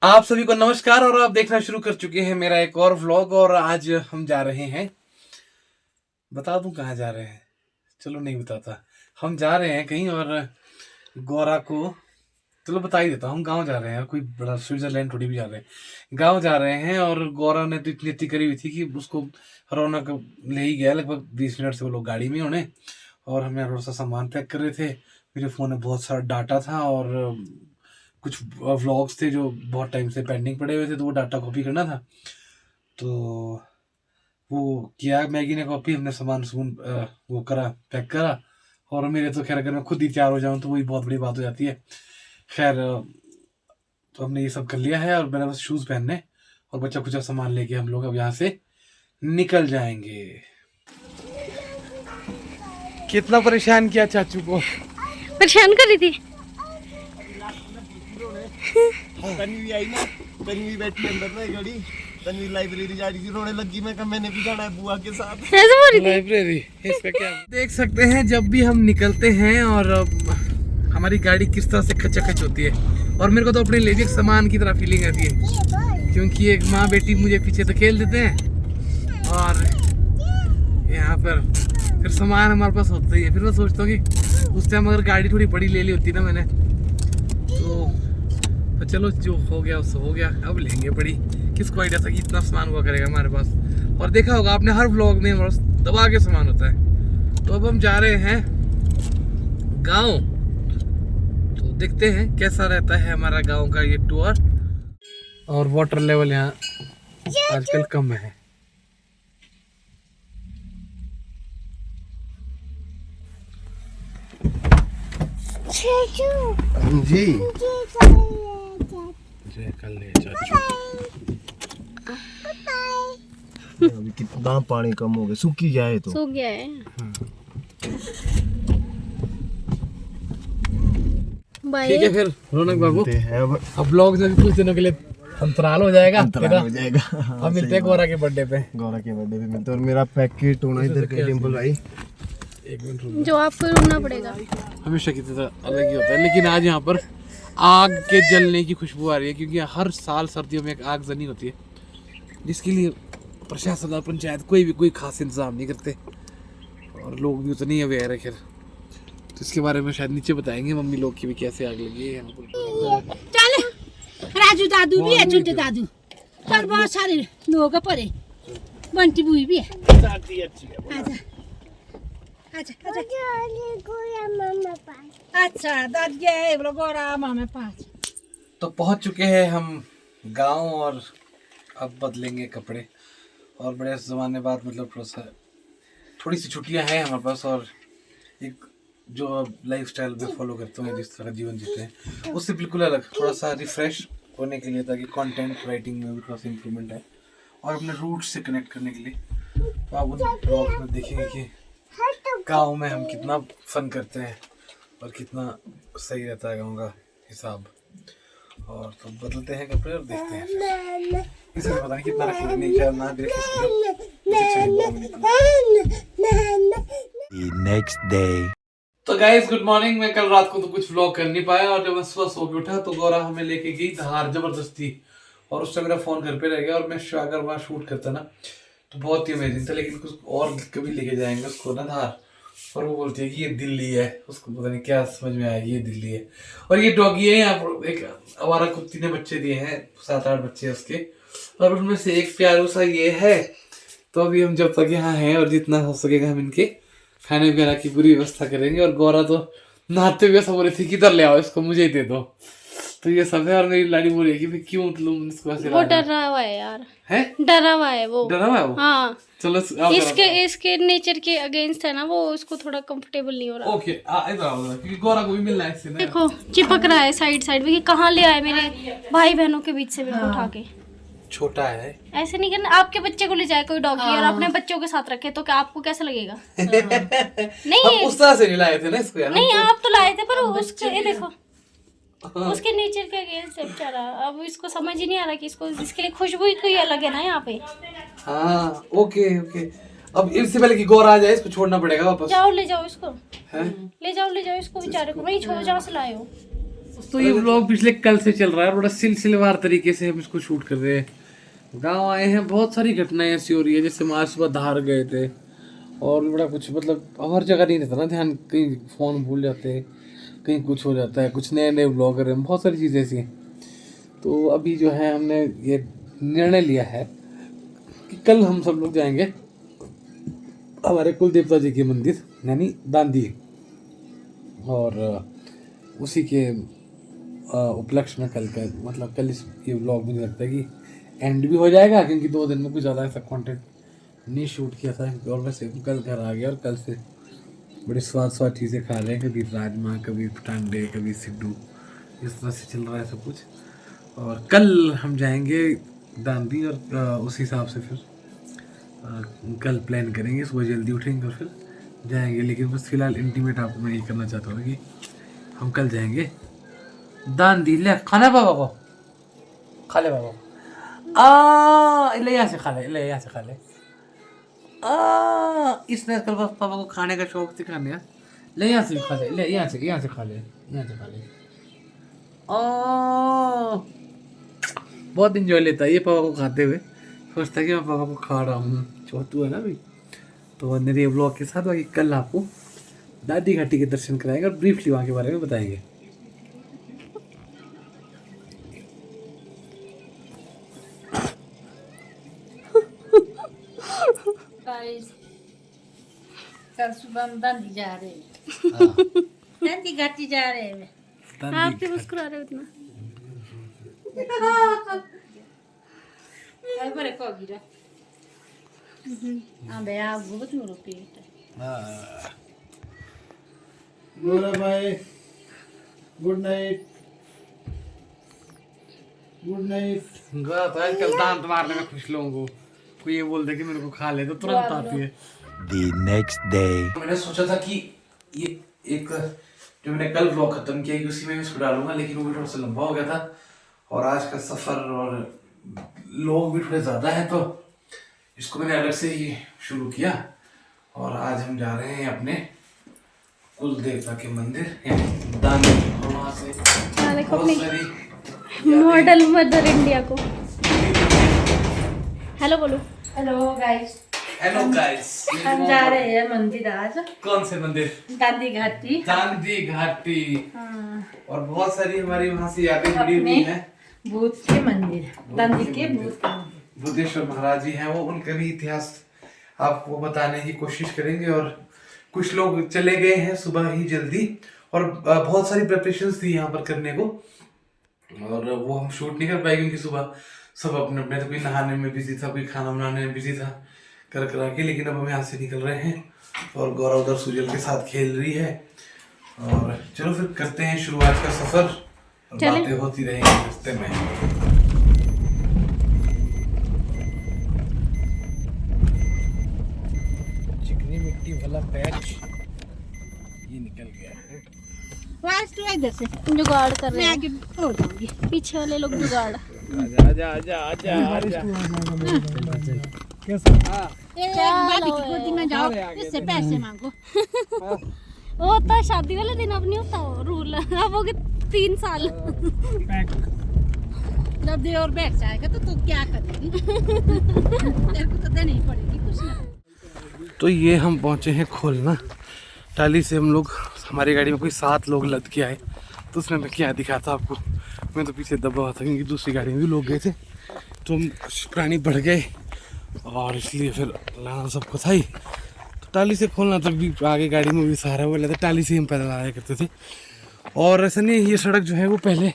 आप सभी को नमस्कार और आप देखना शुरू कर चुके हैं मेरा एक और व्लॉग। और आज हम जा रहे हैं, बता दूं कहाँ जा रहे हैं? चलो नहीं बताता। हम जा रहे हैं कहीं और गौरा को, चलो बता ही देता हूँ। हम गांव जा रहे हैं, कोई बड़ा स्विट्जरलैंड थोड़ी भी जा रहे हैं, गांव जा रहे हैं। और गौरा ने तो इतनी करी हुई थी कि उसको रौनक ले ही गया। लगभग 20 मिनट से वो लोग गाड़ी में होने, और हम यहाँ थोड़ा सा सामान पैक कर रहे थे। मेरे फ़ोन में बहुत सारा डाटा था और कुछ व्लॉग्स थे जो बहुत टाइम से पेंडिंग पड़े हुए थे, तो वो डाटा कॉपी करना था। तो वो किया मैगी ने कॉपी, हमने सामान वो करा, पैक करा। और मेरे तो खैर अगर मैं खुद ही तैयार हो जाऊँ तो वही बहुत बड़ी बात हो जाती है। खैर तो हमने ये सब कर लिया है और मेरा बस शूज़ पहनने और बच्चा कुछ सामान लेके हम लोग अब यहाँ से निकल जाएंगे। कितना परेशान किया चाचू को, परेशान कर रही थी। तन्वी आई ना, तन्वी बैठी अंदर ना घड़ी, तन्वी लाइब्रेरी जा रही थी, रोने लगी। मैं कहा मैंने भी जाना है बुआ के साथ ऐसे बोल रही थी। लाइब्रेरी। इसका क्या देख सकते हैं जब भी हम निकलते हैं और हमारी गाड़ी किस तरह से खचाखच होती है। और मेरे को तो अपने लेजिक सामान की तरह फीलिंग आती है, क्योंकि एक माँ बेटी मुझे पीछे धकेल देते हैं और यहाँ पर फिर सामान हमारे पास होता ही है। फिर मैं सोचता हूँ कि उस टाइम अगर गाड़ी थोड़ी बड़ी ले ली होती ना मैंने, तो चलो जो हो गया उससे हो गया। अब लेंगे बड़ी, किसको आइडिया था कि इतना सामान हुआ करेगा हमारे पास। और देखा होगा आपने हर व्लॉग में हमारे पास दबा के सामान होता है। तो अब हम जा रहे हैं गांव, तो देखते हैं कैसा रहता है हमारा गांव का ये टूर। और वाटर लेवल यहाँ आजकल कम है। जी। कल ले चाचू। अभी कितना पानी कम हो गया, सूखी जाए तो सूख गया है। ठीक है फिर रौनक बाबू, है अब ब्लॉग में भी कुछ दिनों के लिए अंतराल हो जाएगा। हो जाएगा। अब मिलते हैं गौरा के बर्थडे पे। गौरा के बर्थडे पे मिलते हैं। और मेरा पैकेट होना इधर के डिम्पल भाई, एक मिनट रुक। जो आपको रोना पड़ेगा। हमेशा की तरह अलग ही होता है, लेकिन आज यहाँ पर आग के जलने की खुशबू आ रही है, क्योंकि हर साल सर्दियों में एक आगजनी होती है जिसके लिए प्रशासन और पंचायत कोई खास इंतजाम नहीं करते और लोग भी उतने ही अवेयर है। खैर तो इसके बारे में शायद नीचे बताएंगे मम्मी लोग की भी कैसे आग लगी है यहाँ पर। चल राजू दादू भी है, छोटे दादू पर बहुत सारे लोग पड़े, बंटी बुई भी है। आजा आजा आजा। अच्छा दाद गया है बोलो गोरा मामे पास। तो पहुंच चुके हैं हम गांव और अब बदलेंगे कपड़े। और बड़े ज़माने बाद मतलब थोड़ी सी छुट्टियां हैं हमारे पास, और एक जो लाइफस्टाइल में फॉलो करते हैं, जिस तरह का जीवन जीते हैं उससे बिल्कुल अलग, थोड़ा सा रिफ्रेश होने के लिए, ताकि कंटेंट राइटिंग में भी थोड़ा सा इम्प्रूवमेंट है और अपने रूट से कनेक्ट करने के लिए। तो आप उन ब्लॉग्स में देखेंगे कि गाँव में हम कितना फन करते हैं और कितना सही रहता है गाँव का हिसाब। और तो बदलते हैं कपड़े और देखते हैं इसे पता नहीं कितना रखेंगे, नहीं शायद ना भी नेक्स्ट डे। तो गाइस गुड मॉर्निंग। मैं कल रात को तो कुछ व्लॉग कर नहीं पाया, और जब मैं सुबह सो के उठा तो गौरा हमें लेके गई धार जबरदस्ती, और उससे मेरा फोन घर पे रह गया। और मैं अगर वहाँ शूट करता ना तो बहुत ही अमेजिंग था, लेकिन कुछ और कभी लेके जाएंगे उसको ना धार। और वो बोलती है कि ये दिल्ली है, उसको पता नहीं क्या समझ में आएगी ये दिल्ली है। और ये डॉगी है, यहाँ पर एक आवारा कुत्ती ने बच्चे दिए हैं, 7-8 बच्चे हैं उसके, और उनमें से एक प्यारू सा ये है। तो अभी हम जब तक यहाँ हैं और जितना हो सकेगा हम इनके खाने वगैरह की पूरी व्यवस्था करेंगे। और गौरा तो नहाते हुए सब बोल रही थी किधर ले आओ इसको, मुझे ही दे दो। तो ये सब है, और मेरी लाड़ी बोल रही है कि भाई क्यों तुम इसको ऐसे वो डरा हुआ है यार, है डरा हुआ है वो। डरा हुआ है वो? हाँ, चलो आओ इसके नेचर के अगेंस्ट है ना वो, उसको थोड़ा कंफर्टेबल नहीं हो रहा। ओके इधर आओ जरा, क्योंकि गौरा को भी मिलना है इससे ना। देखो चिपक रहा है साइड साइड में, कि कहाँ ले आए मेरे भाई बहनों के बीच से मेरे को उठा के। छोटा है, ऐसे नहीं करना। आपके बच्चे को ले जाए कोई डॉगी और अपने बच्चों के साथ रखे तो क्या आपको कैसा लगेगा? नहीं हम उस तरह से नहीं लाए थे ना इसको यार। नहीं, आप तो लाए थे, पर उसके ये देखो उसके नेचर के अगेंस्ट है बेचारा। अब इसको समझ ही नहीं आ रहा कि इसको, इसके लिए खुशबू ही कोई अलग है ना यहाँ पे। हाँ ओके ओके। अब इससे पहले कि गौरा आ जाए इसको छोड़ना पड़ेगा वापस। जाओ ले जाओ इसको, हैं? ले जाओ इसको बेचारे को। नहीं छोड़ो, जहाँ से लाए हो। तो ये व्लॉग पिछले कल से चल रहा है, बड़ा सिलसिलेवार तरीके से हम इसको शूट कर रहे हैं। गांव आए हैं, बहुत सारी घटनाएं ऐसी हो रही है, जैसे हम आज सुबह धार गए थे और बड़ा कुछ मतलब हर जगह नहीं रहता ना ध्यान, कहीं फ़ोन भूल जाते हैं, कहीं कुछ हो जाता है, कुछ नए नए ब्लॉगर हैं, बहुत सारी चीज़ें ऐसी हैं। तो अभी जो है हमने ये निर्णय लिया है कि कल हम सब लोग जाएंगे हमारे कुल देवता जी के मंदिर यानी दांदी, और उसी के उपलक्ष्य में कल का मतलब कल इस ये व्लॉग मुझे लगता है कि एंड भी हो जाएगा, क्योंकि 2 दिन में कुछ ज़्यादा ऐसा कंटेंट नहीं शूट किया था। और वैसे कल घर आ गया और कल से बड़ी स्वाद चीज़ें खा रहे हैं, कभी राजमा, कभी टांडे, कभी सिड्डू, इस तरह से चल रहा है सब कुछ। और कल हम जाएंगे दांडी और उस हिसाब से फिर कल प्लान करेंगे, सुबह जल्दी उठेंगे और फिर जाएंगे। लेकिन बस फिलहाल इंटीमेट आपको मैं ये करना चाहता हूँ कि हम कल जाएंगे दांडी। ले खाना बाबा को खा ले, बाबा ले यहाँ से खा ले, ले यहाँ से खा ले। इसने कल बस पापा को खाने का शौक सिखाने हैं। ले यहाँ से भी खा ले, ले यहाँ से खा ले, यहाँ से खा ले। बहुत इंजॉय लेता है ये पापा को खाते हुए, सोचता है कि मैं पापा को खा रहा हूँ। छोटू है ना भाई। तो मेरे ब्लॉग के साथ बाकी कल आपको दादी घाटी के दर्शन कराएंगे और ब्रीफली वहाँ के बारे में बताएंगे। कल सुबह हम दांडी जा रहे हैं, दांडी घाटी जा रहे हैं। आप क्यों मुस्कुरा रहे हो इतना? अरे बड़े को गिरा हाँ भैया बहुत मोरो पेट गोरा भाई गुड नाइट, गुड नाइट। आजकल दांत मारने में खुश लोगों को कोई ये बोल दे कि मेरे को खा ले तो तुरंत आती है। The next day. मैंने सोचा था कि ये एक जो मैंने कल व्लॉग खत्म किया उसी में इसको डालूंगा, लेकिन वो भी थोड़ा सा लंबा हो गया था और आज का सफ़र और लोग भी थोड़े ज़्यादा हैं, तो इसको मैंने अलग से ही शुरू किया। और आज हम जा रहे हैं अपने कुल देवता के मंदिर दानी, और वहाँ से बहुत सारी मॉडल मदर इंडिया को हेलो बोलो। हेलो गाइस, हेलो गाइस, हम जा रहे हैं मंदिर आज। कौन से मंदिर? दांडी घाटी। दांडी घाटी। हाँ। और बहुत सारी हमारी वहाँ से यादें जुड़ी हुई हैं। भूत के मंदिर, दांडी के भूत के मंदिर। बुद्धेश्वर महाराज जी हैं वो, उनका भी इतिहास आपको बताने की कोशिश करेंगे। और कुछ लोग चले गए हैं सुबह ही जल्दी, और बहुत सारी प्रिपरेशंस थी यहाँ पर करने को, और वो हम शूट नहीं कर पाए क्योंकि सुबह सब अपने अपने, तो कोई नहाने में बिजी था, कोई खाना बनाने में बिजी था कर करा के। लेकिन अब हम यहाँ से निकल रहे हैं और गौरव उधर सुजल के साथ खेल रही है। और चलो फिर करते हैं शुरुआत का सफर, और बातें होती रहेंगी रास्ते में। चिकनी मिट्टी वाला पैच ये निकल गया है। वास तू इधर से जुगाड़ कर रहे मैं हैं, आगे छोड़ दूंगी। पीछे वाले लोग जुगाड़। एक बाटी की गोदी में जाओ, इससे पैसे मांगो। वो होता है शादी वाले दिन, अब नहीं होता वो रूल। अब हो गए 3 साल। जब दे और बैठ जाएगा तो तू क्या करेगी? तेरे को तो देनी ही पड़ेगी कुछ ना। तो ये हम पहुँचे हैं खोलना। टाली से हम लोग, हमारी गाड़ी में कोई 7 लोग लद के आए, तो उसमें मैं क्या दिखाता आपको। मैं तो पीछे दबा हुआ था क्योंकि दूसरी गाड़ी में भी लोग गए थे, तो हम प्राणी बढ़ गए और इसलिए फिर लाना सबको था ही। तो टाली से खोलना तक भी आगे गाड़ी में भी सहारा हुआ लेते, टाली से हम पैदल आया करते थे। और ऐसा नहीं, ये सड़क जो है वो पहले,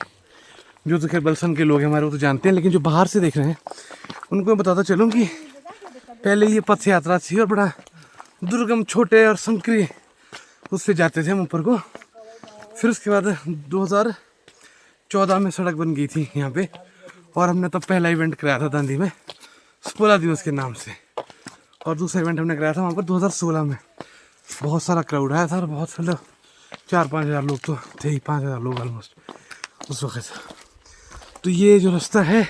जो तो खैर बलसन के लोग हैं हमारे वो तो जानते हैं, लेकिन जो बाहर से देख रहे हैं उनको मैं बताता चलूँ कि पहले ये पथ यात्रा थी और बड़ा दुर्गम, छोटे और संकरी उससे जाते थे हम ऊपर को। फिर उसके बाद 2014 में सड़क बन गई थी यहाँ पे, और हमने तब पहला इवेंट कराया था दांडी में स्पोला दिवस के नाम से, और दूसरा इवेंट हमने कराया था वहाँ पर 2016 में। बहुत सारा क्राउड आया था और बहुत, मतलब 4-5 हज़ार लोग तो थे ही, 5 हज़ार लोग ऑलमोस्ट उस वक्त। तो ये जो रास्ता है,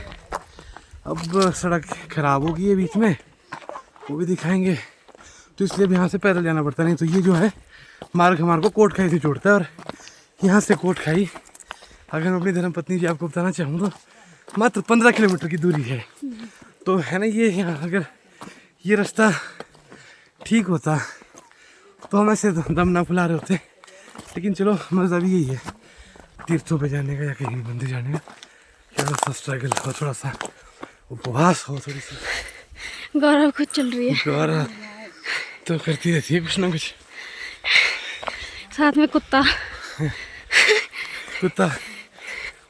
अब सड़क खराब हो गई है बीच में, वो भी दिखाएंगे, तो इसलिए भी यहाँ से पैदल जाना पड़ता। नहीं तो ये जो है मार्ग हमारे को कोटखाई से जोड़ता है, और यहाँ से कोटखाई अगर मैं अपनी धर्मपत्नी जी आपको बताना चाहूँ तो मात्र 15 किलोमीटर की दूरी है। तो है ना ये यहाँ अगर ये रास्ता ठीक होता तो हम ऐसे दम ना फुला रहे होते। लेकिन चलो मज़ा भी यही है तीर्थों पे जाने का या कहीं भी मंदिर जाने का, थोड़ा सा स्ट्रगल हो, थोड़ा सा उपवास हो, थोड़ी सी गौरव खुद चल रही है, गौरव तो करती रहती है कुछ ना कुछ। साथ में कुत्ता। कुत्ता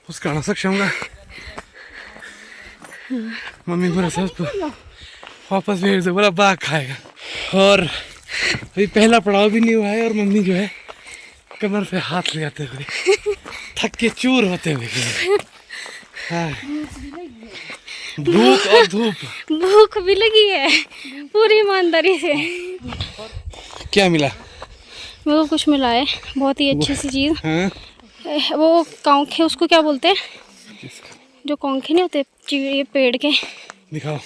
उसका ना सक्षम का मम्मी को रसा उसको वापस भेज दो, बोला बाघ खाएगा। और अभी पहला पड़ाव भी नहीं हुआ है और मम्मी जो है कमर पे हाथ ले जाते हुए थक के चूर होते हुए हाँ। भूख और धूप, भूख भी लगी है पूरी ईमानदारी से। क्या मिला? मेरे को कुछ मिला है बहुत ही अच्छी सी चीज़। हाँ? वो कौंखे, उसको क्या बोलते हैं, जो कौंखे नहीं होते ये पेड़ के, दिखाओ।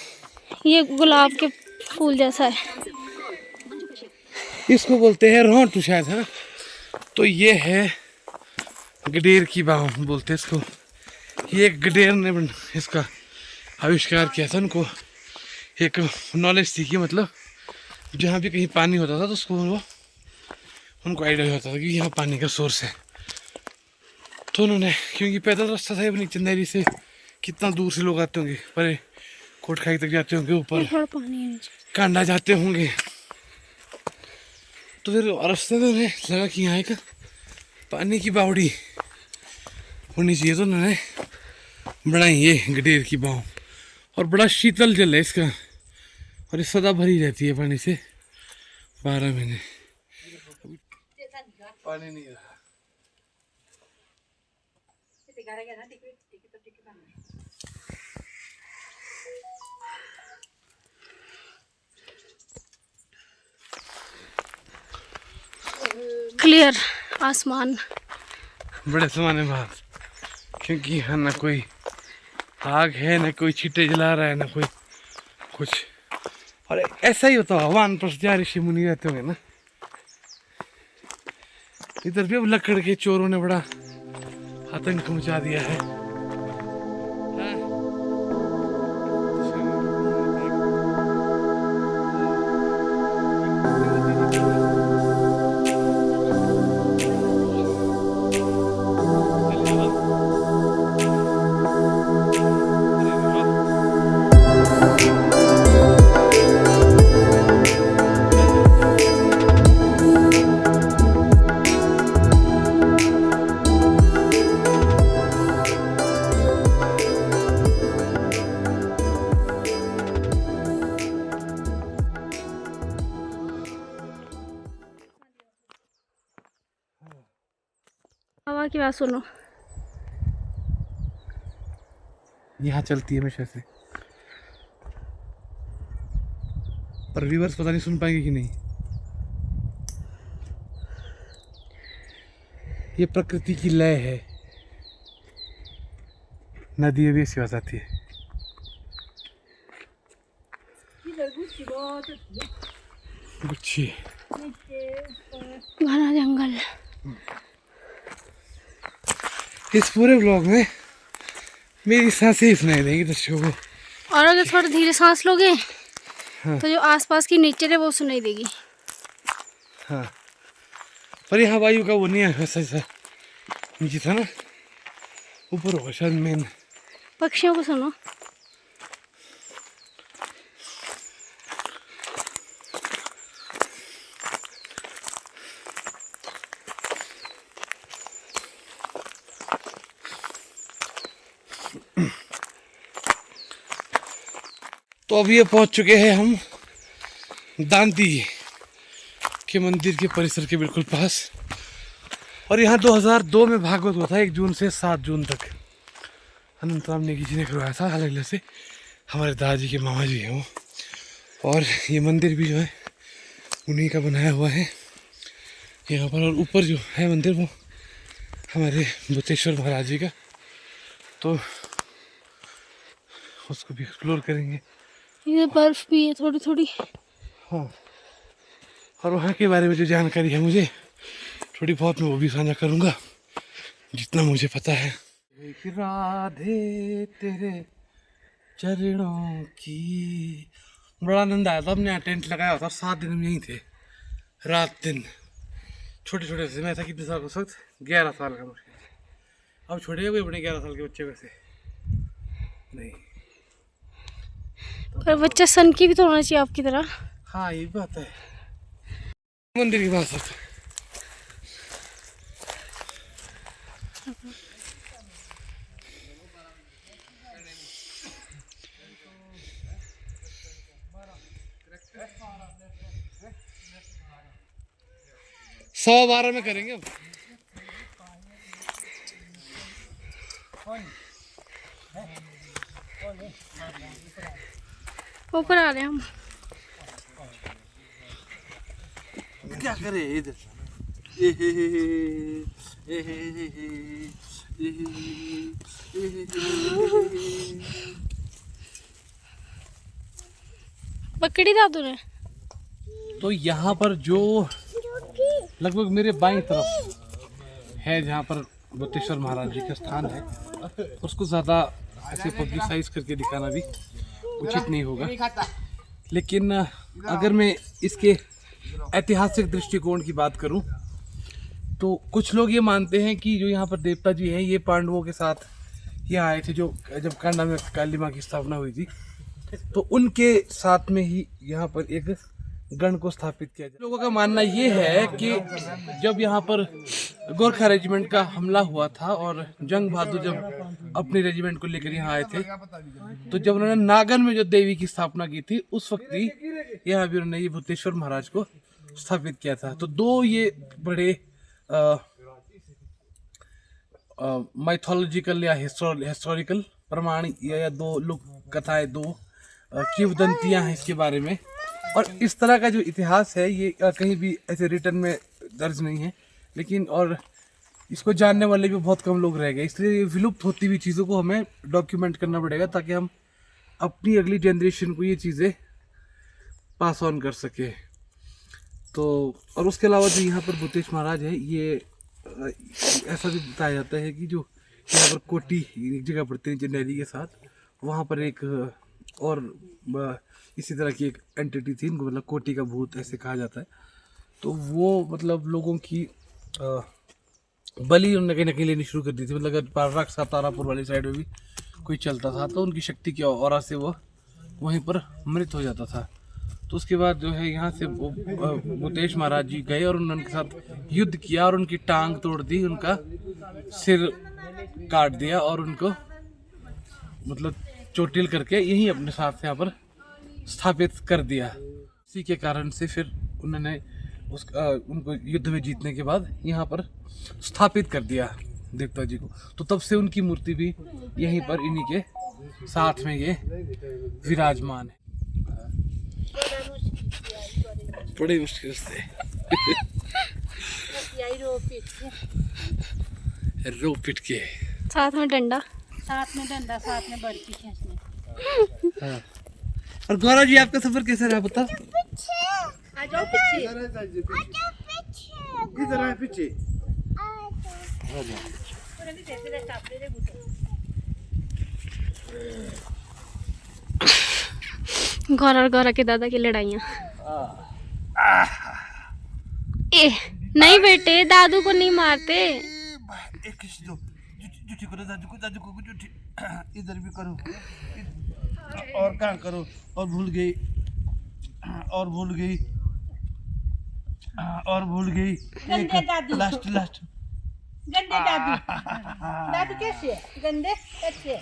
ये गुलाब के फूल जैसा है। इसको बोलते हैं रोंटू शायद, है ना? तो ये है गडेर की बाह बोलते हैं इसको। ये एक गडेर ने इसका आविष्कार किया था। उनको एक नॉलेज थी कि मतलब जहाँ भी कहीं पानी होता था तो उसको उनको आइडिया होता था कि यहाँ पानी का सोर्स है। तो उन्होंने, क्योंकि पैदल रास्ता था अपनी चंदेरी से, कितना दूर से लोग आते होंगे, परे कोटखाई तक जाते होंगे, ऊपर थोड़ा पानी है नीचे, कांडा जाते होंगे। तो फिर रास्ते में उन्हें लगा कि यहाँ एक पानी की बावड़ी होनी चाहिए, तो उन्होंने बनाई ये गडेर की बाव। और बड़ा शीतल जल है इसका और ये सदा भरी रहती है पानी से 12 महीने। पानी नहीं रहा। क्लियर आसमान। बड़े समाने बात, क्योंकि यहाँ ना कोई आग है, ना कोई छींटे जला रहा है, ना कोई कुछ। और ऐसा ही होता है वान पर जहाँ ऋषि मुनि रहते होंगे ना। इधर भी अब लकड़ के चोरों ने बड़ा आतंक मचा दिया है। हवा की बात सुनो, यहाँ चलती है हमेशा से, पर व्यूअर्स पता नहीं सुन पाएंगे कि नहीं। ये प्रकृति की लय है। नदी भी ऐसी आती है। गुच्छी घना जंगल। इस पूरे ब्लॉग में मेरी सांसें ही सुनाई देंगी दर्शकों को। और अगर थोड़ा धीरे सांस लोगे तो जो आसपास की नेचर है वो सुनाई देगी। हाँ, पर यहाँ वायु का वो नहीं है वैसा जैसा नीचे था ना, ऊपर होगा शायद मेन। पक्षियों को सुनो। तो अब ये पहुंच चुके हैं हम दांती के मंदिर के परिसर के बिल्कुल पास। और यहाँ 2002 में भागवत हुआ था 1 जून से 7 जून तक। अनंतराम नेगी जी ने करवाया था हाल से। हमारे दादाजी के मामा जी हैं वो। और ये मंदिर भी जो है उन्हीं का बनाया हुआ है यहाँ पर। और ऊपर जो है मंदिर वो हमारे भूतेश्वर महाराज जी का। तो उसको भी एक्सप्लोर करेंगे। ये बर्फ भी है थोड़ी थोड़ी। हाँ, और वहाँ के बारे में जो जानकारी है मुझे थोड़ी बहुत मैं वो भी साझा करूँगा जितना मुझे पता है। एक राधे तेरे चरणों की। बड़ा आनंद आया था। हमने यहाँ टेंट लगाया था, 7 दिन हम यहीं थे, रात दिन। छोटे छोटे थे। मैं था कितने साल का उस वक्त? 11 साल का मुश्किल से। अब छोटे हुए बड़े 11 साल के बच्चे वैसे नहीं। पर बच्चा सन की भी तो होना चाहिए आपकी तरह। हाँ ये बात है। मंदिर की बात है। सवा 12 में करेंगे अब। ऊपर आ रहे हैं हम। क्या करे इधर? पकड़ी दादू ने। तो यहाँ पर जो लगभग मेरे बाईं तरफ है, जहाँ पर बुद्धेश्वर महाराज जी का स्थान है, उसको ज़्यादा ऐसे पब्लिसाइज करके दिखाना भी उचित नहीं होगा। लेकिन अगर मैं इसके ऐतिहासिक दृष्टिकोण की बात करूं तो कुछ लोग ये मानते हैं कि जो यहाँ पर देवता जी हैं ये पांडवों के साथ यहाँ आए थे, जो जब कांडा में काली माँ की स्थापना हुई थी, तो उनके साथ में ही यहाँ पर एक गण को स्थापित किया जाए। लोगों का मानना ये है कि जब यहाँ पर गोरखा रेजिमेंट का हमला हुआ था और जंग बहादुर जब अपने रेजिमेंट को लेकर यहाँ आए थे, तो जब उन्होंने नागन में जो देवी की स्थापना की थी, उस वक्त ही यहाँ भी उन्होंने ये बुद्धेश्वर महाराज को स्थापित किया था। तो दो ये बड़े माइथोलॉजिकल या हिस्टोरिकल प्रमाण या दो लोक कथाएं, दो किंवदंतियां हैं इसके बारे में। और इस तरह का जो इतिहास है ये कहीं भी ऐसे रिटर्न में दर्ज नहीं है, लेकिन और इसको जानने वाले भी बहुत कम लोग रह गए। इसलिए ये विलुप्त होती हुई चीज़ों को हमें डॉक्यूमेंट करना पड़ेगा ताकि हम अपनी अगली जनरेशन को ये चीज़ें पास ऑन कर सके। तो और उसके अलावा जो यहाँ पर बुद्धेश्वर महाराज है, ये ऐसा भी बताया जाता है कि जो यहाँ पर कोटी एक जगह पड़ती है जर्नैली के साथ, वहाँ पर एक और इसी तरह की एक एंटिटी थी, इनको मतलब कोटी का भूत ऐसे कहा जाता है। तो वो मतलब लोगों की बलि उन्होंने कहीं ना कहीं लेनी शुरू कर दी थी। मतलब अगर पारराक तारापुर वाली साइड में भी कोई चलता था तो उनकी शक्ति की औरा से वो वहीं पर मृत हो जाता था। तो उसके बाद जो है यहाँ से बुद्धेश्वर महाराज जी गए और उन्होंने उनके साथ युद्ध किया और उनकी टांग तोड़ दी, उनका सिर काट दिया और उनको मतलब चोटिल करके यहीं अपने साथ यहाँ पर स्थापित कर दिया। इसी के कारण से फिर उन्होंने उनको युद्ध में जीतने के बाद यहाँ पर स्थापित कर दिया देवता जी को। तो तब से उनकी मूर्ति भी यहीं पर इन्हीं के साथ में ये विराजमान है। बड़ी मुश्किल से रो पिट के साथ में डंडा, साथ में डंडा, साथ में बर्फी खींचने। हाँ। और गौरव जी आपका सफर कैसा रहा बता? आ जाओ पीछे। इधर है पीछे। गौर और गौरा के दादा की लड़ाइयाँ। ए नहीं बेटे, दादू को नहीं मारते। एक किसी दो जूठी करो दादू को जूठी। इधर भी करो और कहाँ करो। और भूल गई गंदे दादू। लास्ट गंदे दादू। दादू कैसे? गंदे कैसे?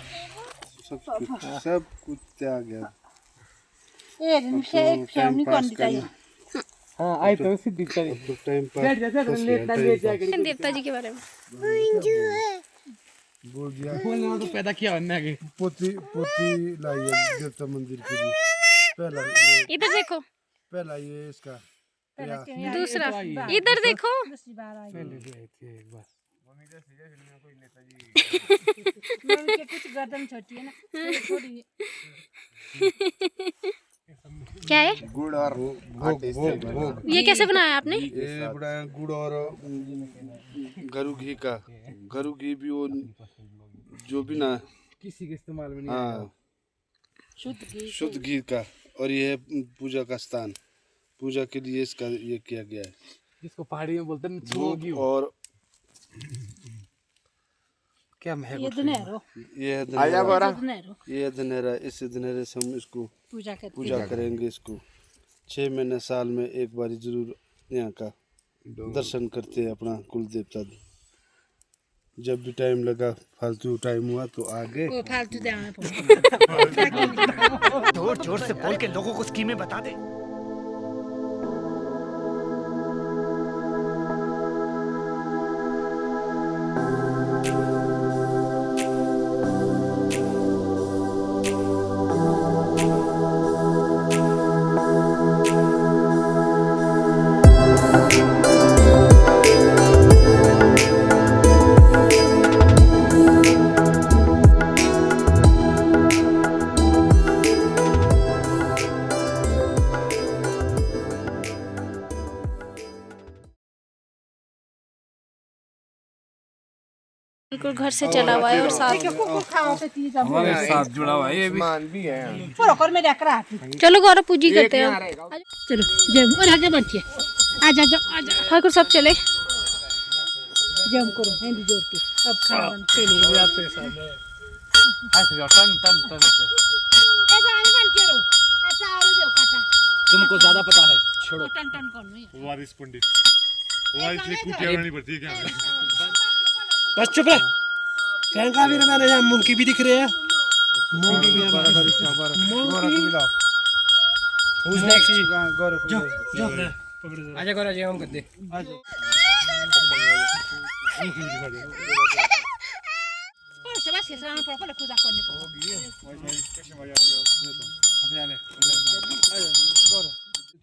सब कुछ त्याग गया। एक नहीं कौन दिखाई। हाँ आई तो सिद्धि करी टाइम देवता जी के बारे में बोल दिया। बोलना तो पैदा किया हमने आगे। पोती लाई है देवता मंदिर के लिए। इधर देखो, पहला ये इसका दूसरा इधर देखो। पहले भी आई थी एक बार। मम्मी के कुछ गर्दन छोटी है ना, थोड़ी। क्या है गुड़ और भोग। ये कैसे बनाया आपने? ये बनाया गुड़ और गरू घी का घरू घी भी वो जो भी ना किसी के इस्तेमाल में नहीं हाँ शुद्ध घी का। और ये है पूजा का स्थान, पूजा के लिए इसका ये किया गया है। जिसको पहाड़ी में बोलते हैं धूप घी। और क्या महक ये उठ रही है। धनेरो ये है धनेरा, धनेरो ये है धनेरा। इस धनेरे से हम इसको पूजा करते पूजा करेंगे। इसको 6 महीने साल में एक बार जरूर यहाँ का दर्शन करते हैं अपना कुल देवता। जब भी टाइम लगा, फालतू टाइम हुआ तो आगे वो फालतू जाना पड़ता जोर जोर से बोल के लोगों को स्कीमें बता दे। बिल्कुल घर से चला हुआ है और साथ हमारे साथ जुड़ा हुआ है ये भी। चलो गौरव पूजी करते हैं। चलो जम और आगे बढ़िए। आजा आजा आजा ठाकुर सब चले। जम करो हिंदी जोड़ के अब खाना बनते टन टन टन से। तुमको ज्यादा पता है, छोड़ो। टन टन कौन है वारिस पंडित वारिस की कुटिया बनानी पड़ती है क्या? बस चुप रह। कहना भी मैंने यहाँ मुंकी भी दिख रहे हैं। मुंकी भी Who's next? जो आजा गौरव जी, हम कर दे। बस के सामने पर पूजा करने को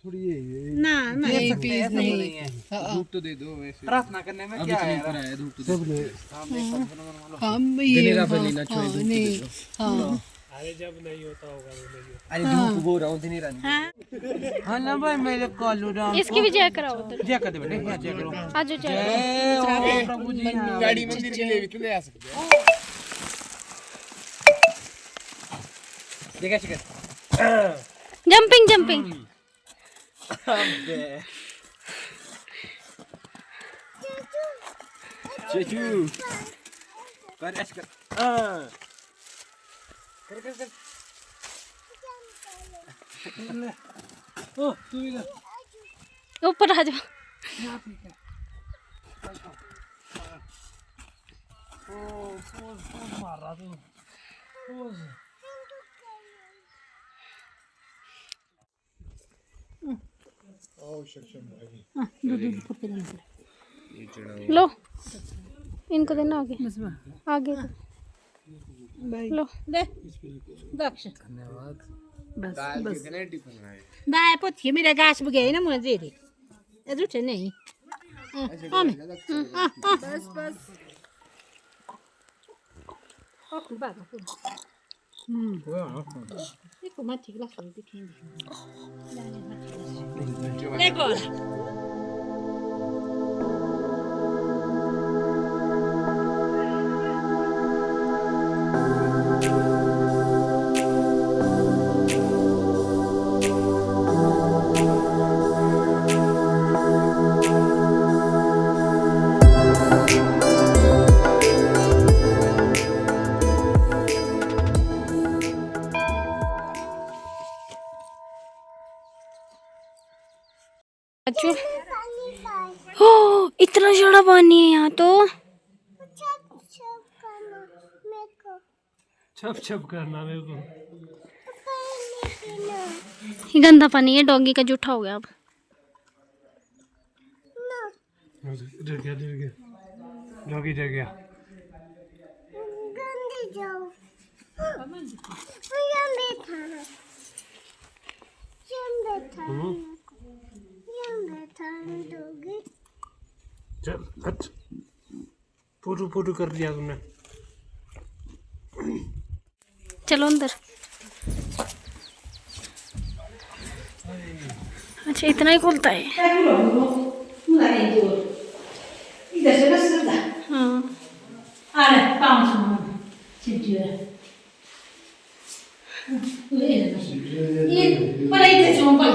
ना ना प्लीज नहीं धूप तो दे दो। वैसे प्रार्थना करने में क्या है? धूप तो हम ये नहीं हाँ अरे धूप बोल रहा हूँ दिन रात। हाँ ना भाई मेरे कॉलू राम इसकी भी जय कराओ उधर। जय कर दे बेटे, यहाँ जय करो। आज जय प्रभु जी गाड़ी मंदिर के लिए भी ले आ सकते हैं। देखा शिकर। Jumping jumping. चेचू कर ऐश कर। कर कर कर। ओ तू इधर। ऊपर आ जाओ। मार रहा तू। लो इनको देना आगे आगे दो। लो दे दक्ष बस बस दाए पोथी मेरा गाछ बगे ना मुझे रे एजुटे नहीं बस बस देखो मत ठीक लग रही दिखेंगे देखो अच्छू हो इतना ज़्यादा पानी है यहाँ तो। छप छप करना मेरे को। ये गंदा पानी है, डॉगी का जूठा हो गया अब। डर गया डॉगी डर गया। चल हट, फोटो फोटो कर दिया तुमने। चलो अंदर। अच्छा इतना ही खुलता है। हाँ ये पर इधर जो पर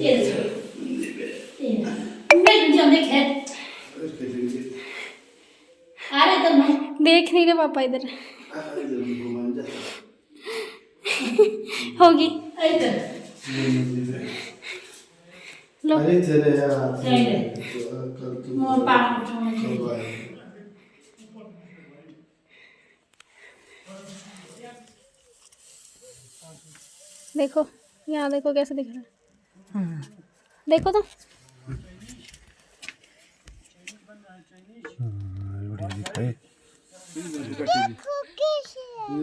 ये मैं जो देखे अरे तो मैं देख नहीं रहे पापा इधर होगी इधर लो अरे चले यार कल तुम पाप देखो, यहाँ देखो कैसे दिख रहा है। देखो तो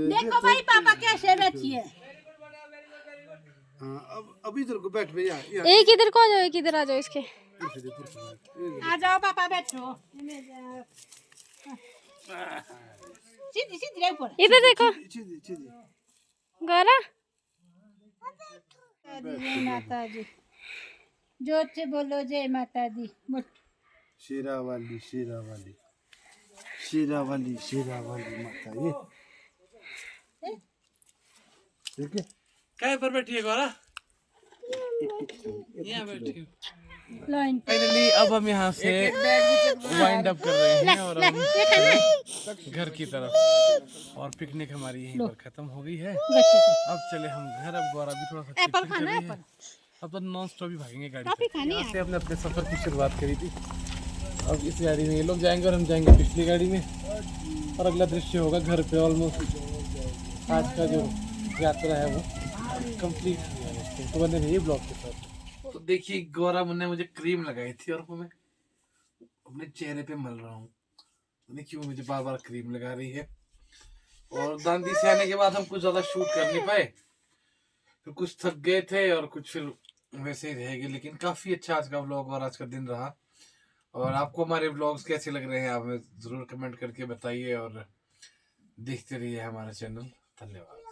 देखो भाई पापा कैसे बैठी है। अब इधर को बैठ भैया एक इधर को आ जाओ, एक इधर आ जाओ इसके। आ जाओ पापा बैठो सीधी सीधी रह ऊपर इधर देखो गौरा। जय माता दी जोर से बोलो जय माता दी शेरा वाली शेरा वाली शेरा वाली शेरा वाली माता ये ठीक है। काय पर बैठी है गौरा? यहाँ बैठी हूँ। लाइन फाइनली अब हम यहाँ से वाइंड अप कर रहे हैं और हम घर की तरफ, और पिकनिक हमारी यहीं पर खत्म हो गई है। अब चले हम घर। अब गौरा भी थोड़ा सा चिकन कर रही है। अब तो नॉन स्टॉप ही भागेंगे गाड़ी से। यहाँ से हमने अपने सफर की शुरुआत करी थी। अब इस गाड़ी में ये लोग जाएंगे और हम जाएंगे पिछली गाड़ी में, और अगला दृश्य होगा घर पे। ऑलमोस्ट आज का जो यात्रा है वो कंप्लीट हुआ है। तो बने रहिए ब्लॉग के साथ। तो देखिए गौरा ने मुझे क्रीम लगाई थी और वो मैं अपने चेहरे पे मल रहा हूँ। देखिए वो मुझे बार बार क्रीम लगा रही है। और दांडी से आने के बाद हम कुछ ज्यादा शूट कर नहीं पाए, फिर कुछ थक गए थे और कुछ फिर वैसे ही रह गए। लेकिन काफी अच्छा आज का व्लॉग और आज का दिन रहा। और आपको हमारे व्लॉग्स कैसे लग रहे हैं आप हमें जरूर कमेंट करके बताइए, और देखते रहिए हमारा चैनल। धन्यवाद।